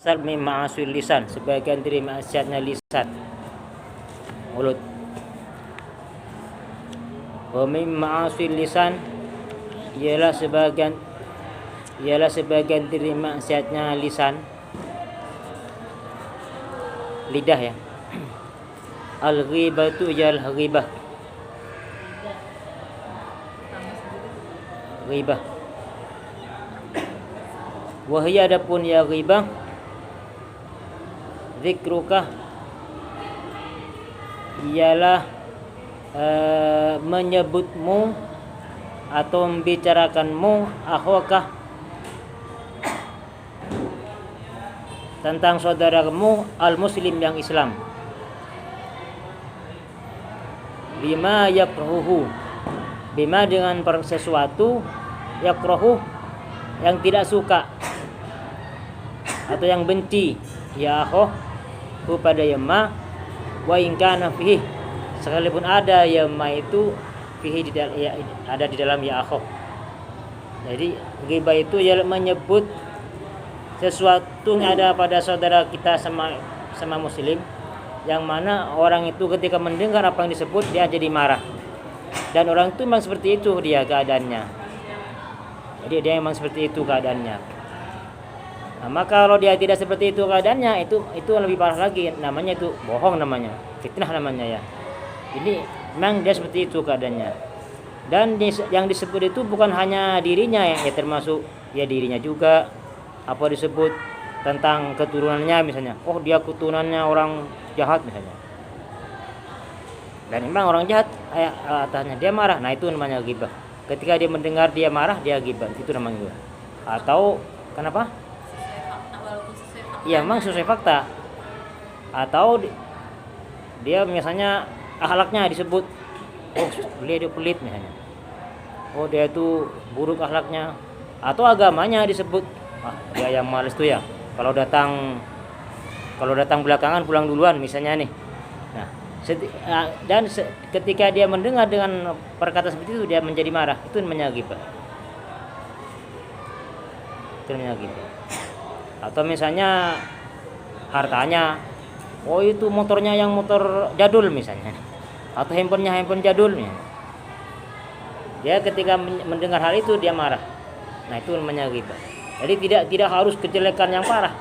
min ma'asil lisan, sebagian dari maksiatnya lisan, mulut. Wa min ma'asil lisan ialah sebagian dari maksiatnya lisan, lidah ya. Al-ghibatu ialah ghibah. Ghibah. Wahia adapun ya ghibah, zikruka ialah menyebutmu atau membicarakanmu akhwaka tentang saudaramu al-muslim yang Islam, bima yakrahuhu, bima dengan sesuatu, yakrahu yang tidak suka atau yang benci, ya akhoh pada yama, wa in kana fihi, sekalipun ada yama itu fihi ada di dalam ya akhoh. Jadi ghibah itu ya menyebut sesuatu yang ada pada saudara kita sama muslim, yang mana orang itu ketika mendengar apa yang disebut dia jadi marah, dan orang itu memang seperti itu dia keadaannya. Jadi dia memang seperti itu keadaannya. Nah, maka kalau dia tidak seperti itu keadaannya, itu lebih parah lagi, namanya itu bohong, namanya fitnah namanya ya. Ini memang dia seperti itu keadaannya. Dan yang disebut itu bukan hanya dirinya ya termasuk ya dirinya juga. Apa disebut tentang keturunannya misalnya, oh dia keturunannya orang jahat misalnya, dan memang orang jahat atasnya dia marah, nah itu namanya ghibah. Ketika dia mendengar dia marah, dia ghibah, itu namanya ghibah. Atau kenapa? Iya, memang sesuai fakta. Atau dia misalnya akhlaknya disebut, oh dia pelit misalnya, oh dia itu buruk akhlaknya. Atau agamanya disebut, dia yang malas tuh ya, kalau datang belakangan pulang duluan misalnya nih. Nah, dan ketika dia mendengar dengan perkataan seperti itu dia menjadi marah, itu namanya ghibah. Itu namanya ghibah. Atau misalnya hartanya, oh itu motornya yang motor jadul misalnya, atau handphonenya handphone jadul misalnya. Dia ketika mendengar hal itu dia marah. Nah, itu namanya ghibah. Jadi tidak harus kejelekan yang parah.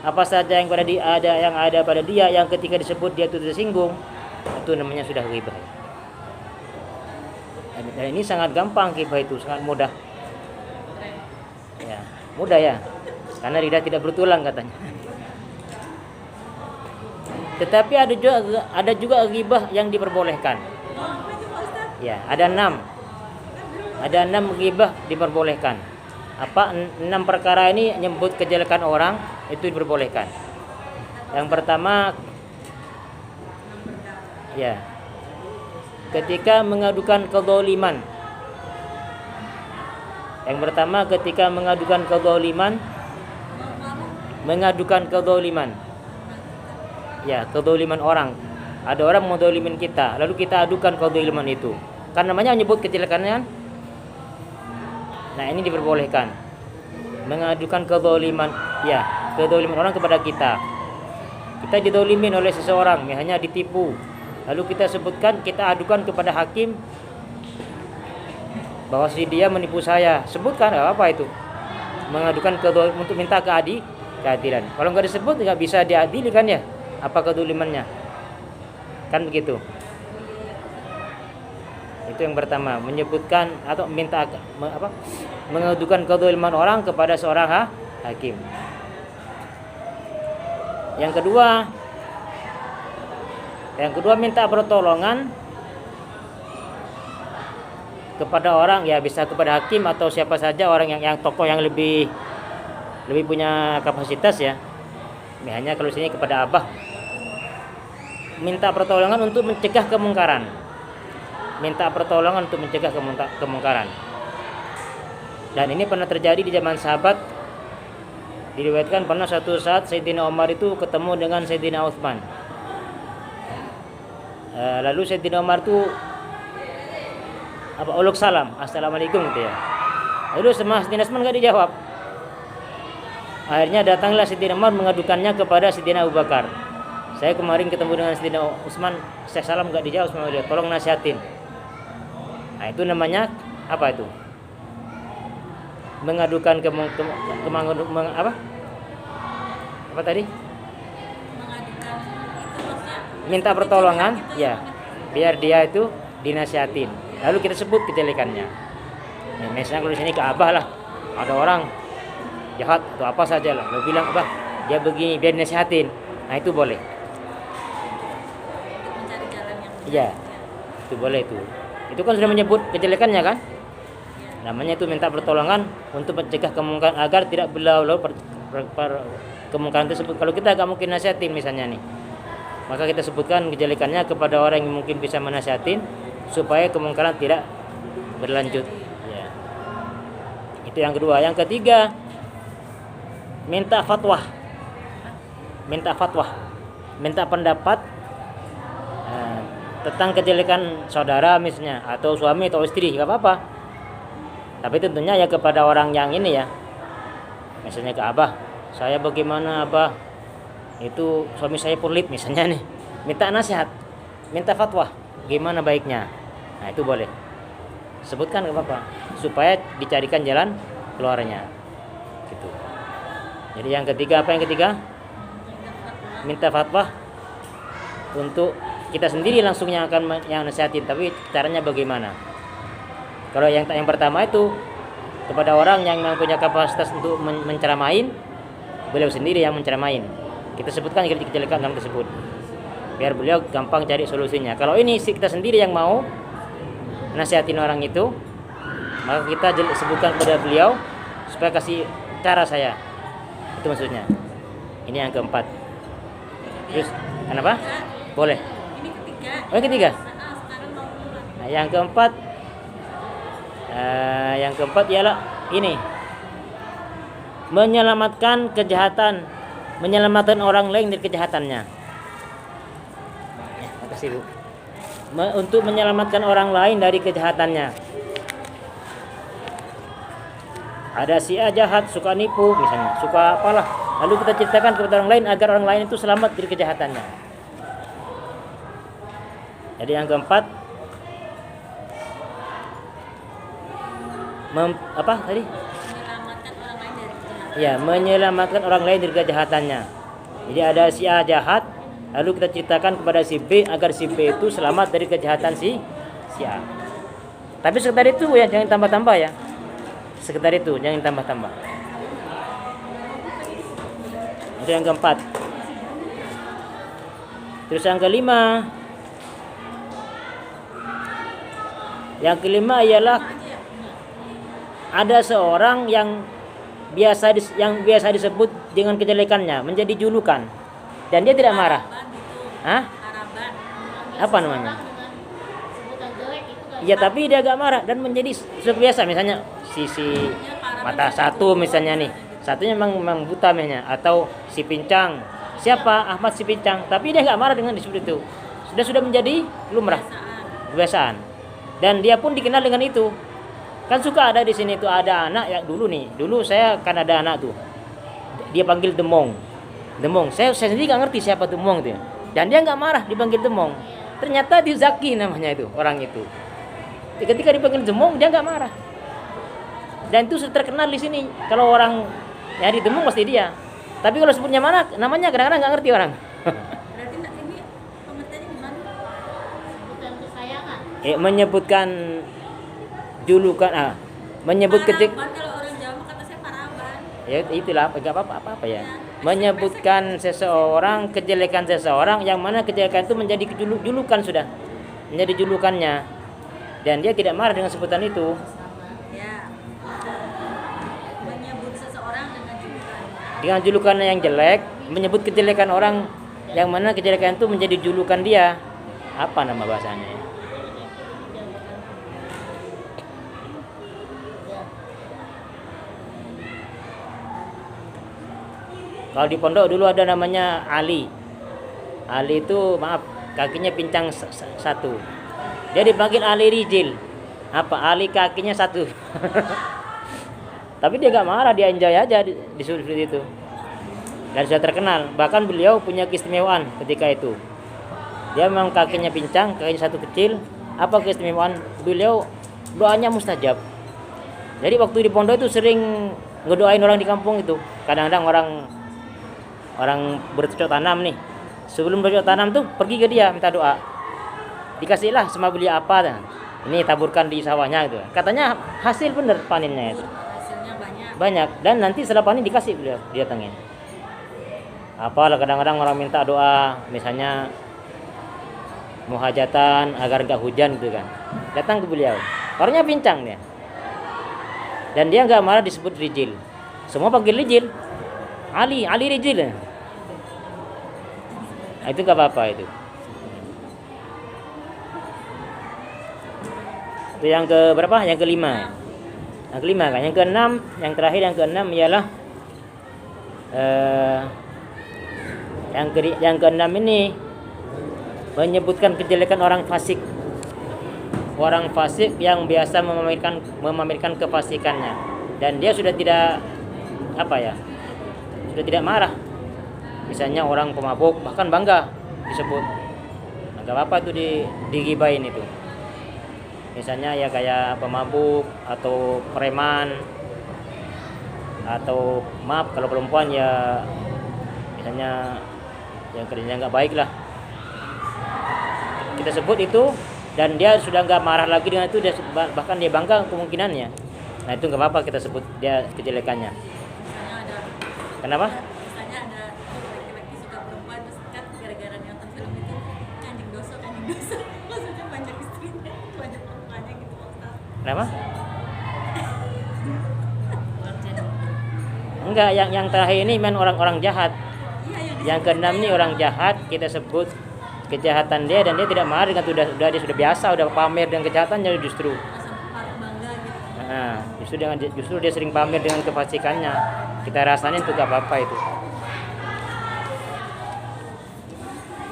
Apa saja yang ada pada dia yang ketika disebut dia itu tersinggung, itu namanya sudah ghibah. Dan ini sangat gampang ghibah itu, sangat mudah. Ya, mudah ya. Karena lidah tidak bertulang katanya. Tetapi ada juga ghibah yang diperbolehkan. Ya, ada 6. Ada 6 ghibah diperbolehkan. Apa 6 perkara ini nyebut kejelekan orang itu diperbolehkan. Yang pertama, ya, ketika mengadukan kezaliman. Yang pertama ketika mengadukan kezaliman. Ya, kezaliman orang. Ada orang mau zalimin kita, lalu kita adukan kezaliman itu. Kan namanya menyebut kejelekannya kan? Nah, ini diperbolehkan. Mengadukan kezaliman, ya, kezaliman orang kepada kita. Kita dizalimin oleh seseorang, hanya ditipu. Lalu kita sebutkan, kita adukan kepada hakim bahwa si dia menipu saya. Sebutkan apa itu? Mengadukan untuk minta keadilan. Kalau nggak disebut nggak bisa diadili kan ya? Apa kezalimannya? Kan begitu. Itu yang pertama, menyebutkan atau minta mengadukan kezaliman orang kepada seorang hakim. Yang kedua minta pertolongan kepada orang, ya bisa kepada hakim atau siapa saja orang yang tokoh yang lebih punya kapasitas ya. Hanya kalau sini kepada abah. Minta pertolongan untuk mencegah kemungkaran. Dan ini pernah terjadi di zaman sahabat. Diriwayatkan pernah suatu saat Sayyidina Umar itu ketemu dengan Sayyidina Utsman. Lalu Sayyidina Umar itu uluk salam, assalamualaikum gitu ya. Lalu sama Sayyidina Utsman enggak dijawab. Akhirnya datanglah Sayyidina Umar mengadukannya kepada Sayyidina Abu Bakar. Saya kemarin ketemu dengan Sayyidina Utsman, saya salam enggak dijawab sama dia, tolong nasihatin. Nah, itu namanya apa itu? Mengadukan apa? Apa tadi? Mengadukan itu maksudnya Minta pertolongan, ya. Biar dia itu dinasihatin. Lalu kita sebut kejelekannya. Nah, misalnya kalau di sini ke Abah lah, ada orang jahat atau apa saja lah, lo bilang Abah dia begini, biar dinasihatin. Nah, itu boleh. untuk mencari jalan yang benar. Iya, itu boleh itu. Itu kan sudah menyebut kejelekannya kan? Namanya itu minta pertolongan untuk mencegah kemungkaran agar tidak berlalu kemungkaran tersebut. Kalau kita gak mungkin nasihatin misalnya nih, maka kita sebutkan kejelekannya kepada orang yang mungkin bisa menasihatin supaya kemungkaran tidak berlanjut. Ya. Itu yang kedua. Yang ketiga, minta fatwa. Minta fatwa, minta pendapat tentang kejelekan saudara misalnya, atau suami atau istri, nggak apa-apa. Tapi tentunya ya kepada orang yang ini ya. Misalnya ke Abah, saya bagaimana Abah? Itu suami saya pelit misalnya nih. Minta nasihat, minta fatwa, gimana baiknya. Nah, itu boleh. Sebutkan nggak apa-apa, supaya dicarikan jalan keluarnya. Gitu. Jadi yang ketiga, apa yang ketiga? Minta fatwa untuk kita sendiri langsung yang akan yang nasihatin, tapi caranya bagaimana? Kalau yang pertama itu kepada orang yang mempunyai kapasitas untuk menceramain, beliau sendiri yang menceramain. Kita sebutkan kejelekan orang tersebut, biar beliau gampang cari solusinya. Kalau ini kita sendiri yang mau nasihatin orang itu, maka kita sebutkan kepada beliau supaya kasih cara saya. Itu maksudnya. Ini yang keempat. Terus kenapa? Boleh. Ini ketiga. Oh, yang ketiga. Sekarang mau mulai. Nah, yang keempat ialah ini, menyelamatkan kejahatan, menyelamatkan orang lain dari kejahatannya. Ya, makasih Bu. Untuk menyelamatkan orang lain dari kejahatannya. Ada si A jahat, suka nipu misalnya, suka apalah. Lalu kita ceritakan kepada orang lain agar orang lain itu selamat dari kejahatannya. Jadi yang keempat, apa tadi? Menyelamatkan orang lain dari kejahatan. Ya, menyelamatkan orang lain dari kejahatannya. Jadi ada si A jahat, lalu kita ceritakan kepada si B agar si B itu selamat dari kejahatan si A. Tapi sekedar itu ya, jangan tambah-tambah ya. Sekedar itu, jangan tambah-tambah. Itu yang keempat. Terus yang kelima. Yang kelima ialah ada seorang yang biasa disebut dengan kejelekannya menjadi julukan dan dia tidak marah. Hah? Haraban. Apa namanya? Iya, tapi dia agak marah dan menjadi sesuatu biasa. Misalnya sisi mata satu misalnya nih, satunya memang buta misalnya, atau si pincang. Siapa? Ahmad si pincang. Tapi dia nggak marah dengan disebut itu. Sudah menjadi lumrah, kebiasaan. Dan dia pun dikenal dengan itu. Kan suka ada di sini tuh ada anak yang dulu saya kan ada anak tuh. Dia panggil Demong. Saya sendiri nggak ngerti siapa Demong tuh. Dan dia nggak marah dipanggil Demong. Ternyata dia Zaki namanya itu, orang itu. Ketika dipanggil Demong dia nggak marah. Dan itu sudah terkenal di sini. Kalau orang nyari Demong pasti dia. Tapi kalau sebutnya mana namanya kadang-kadang nggak ngerti orang. Berarti ini pengertiannya gimana? Sebutan kesayangan. Menyebutkan julukan, menyebut Paraban, kalau orang Jawa kata saya paraban. Ya itulah, enggak apa-apa ya. Menyebutkan seseorang, kejelekan seseorang yang mana kejelekan itu menjadi julukan sudah. Menjadi julukannya. Dan dia tidak marah dengan sebutan itu. Ya. Menyebut seseorang dengan julukannya. Dengan julukannya yang jelek, menyebut kejelekan orang yang mana kejelekan itu menjadi julukan dia. Apa nama bahasanya ya? Kalau di pondok dulu ada namanya Ali. Ali itu maaf, kakinya pincang satu. Dia dipanggil Ali Rijil. Apa? Ali kakinya satu. Tapi dia gak marah, dia enjoy aja disuruh seperti itu. dan sudah terkenal. Bahkan beliau punya keistimewaan ketika itu. Dia memang kakinya pincang, kakinya satu kecil. Apa keistimewaan? Beliau doanya mustajab. Jadi waktu di pondok itu sering ngedoain orang di kampung itu. Kadang-kadang orang bercocok tanam nih. Sebelum bercocok tanam tuh pergi ke dia minta doa. Dikasihlah sama beli apa dan ini taburkan di sawahnya gitu. Katanya hasil bener panennya itu. Hasilnya banyak. Banyak dan nanti setelah panen dikasih beliau didatengin. Apalah kadang-kadang orang minta doa misalnya mau hajatan agar enggak hujan gitu kan. Datang ke beliau. Orangnya pincang dia. Dan dia enggak marah disebut Rijil. Semua panggil Rijil. Ali Rijil. Nah, itu enggak apa-apa itu. Itu yang ke berapa? Yang kelima. Yang kelima kan. Yang keenam, yang terakhir yang keenam ialah yang keenam ini menyebutkan kejelekan orang fasik. Orang fasik yang biasa memamerkan kefasikannya dan dia sudah tidak sudah tidak marah. Misalnya orang pemabuk bahkan bangga disebut. Enggak apa-apa itu digibain itu. Misalnya ya kayak pemabuk atau preman atau maaf kalau perempuan ya misalnya yang kerjanya nggak baik lah kita sebut itu dan dia sudah nggak marah lagi dengan itu bahkan dia bangga kemungkinannya. Nah itu nggak apa-apa kita sebut dia kejelekannya. Misalnya ada. Kenapa? Misalnya ada laki-laki suka perempuan terus kan gara-gara nonton film itu anjing dosa. Maksudnya banyak istrinya, banyak perempuannya gitu Ustaz. Kenapa? Enggak, yang terakhir ini memang orang-orang jahat. Iya, Yang keenam ini orang jahat kita sebut kejahatan dia dan dia tidak marah dengan dia sudah biasa udah pamer dengan kejahatannya justru. bangga gitu. Nah, justru dia sering pamer dengan kefasikannya. Kita rasain itu gak apa-apa itu.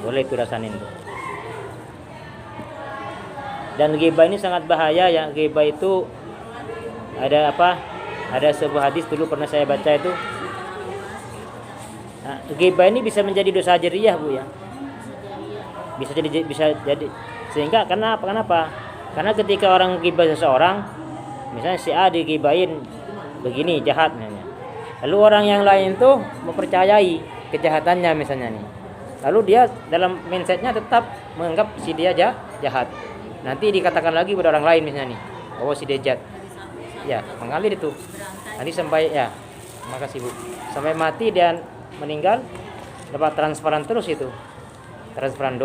Boleh itu rasain itu. Dan ghibah ini sangat bahaya ya. Ghibah itu ada apa? Ada sebuah hadis dulu pernah saya baca itu. Nah, ghibah ini bisa menjadi dosa jariyah, Bu ya. Bisa jadi sehingga kenapa? Karena ketika orang ghibah seseorang, misalnya si A dighibahin begini jahat misalnya. Lalu orang yang lain tuh mempercayai kejahatannya misalnya nih. Lalu dia dalam mindsetnya tetap menganggap si dia jahat. Nanti dikatakan lagi pada orang lain misalnya nih, oh si dia jahat. Ya, mengalir itu. Nanti sampai ya, makasih Bu. Sampai mati dan meninggal dapat transparan terus itu. Transparan dosa.